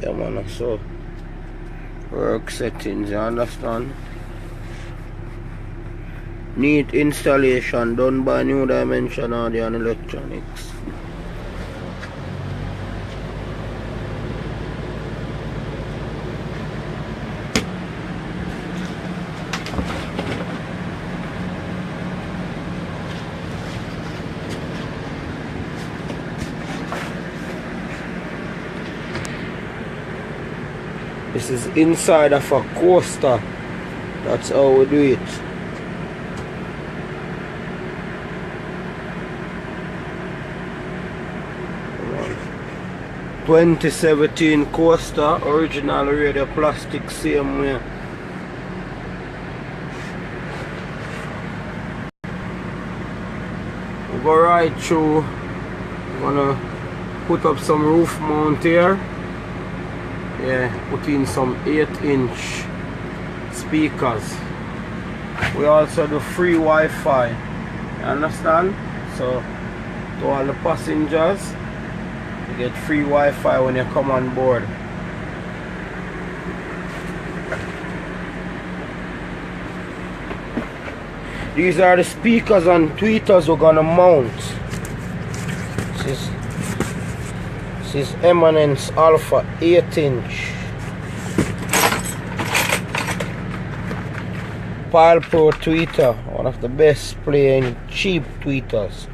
Yeah man, so work settings, you understand? Neat installation done by New Dimension Audio and Electronics. This is inside of a coaster. That's how we do it. Come on. 2017 coaster, original radio plastic, same way. We go right through. I'm gonna put up some roof mount here. Yeah, put in some 8-inch speakers. We also do free Wi-Fi. You understand? So to all the passengers, you get free Wi-Fi when you come on board. These are the speakers and tweeters we're gonna mount. This is Eminence Alpha 8-inch. Pile Pro tweeter, one of the best playing cheap tweeters.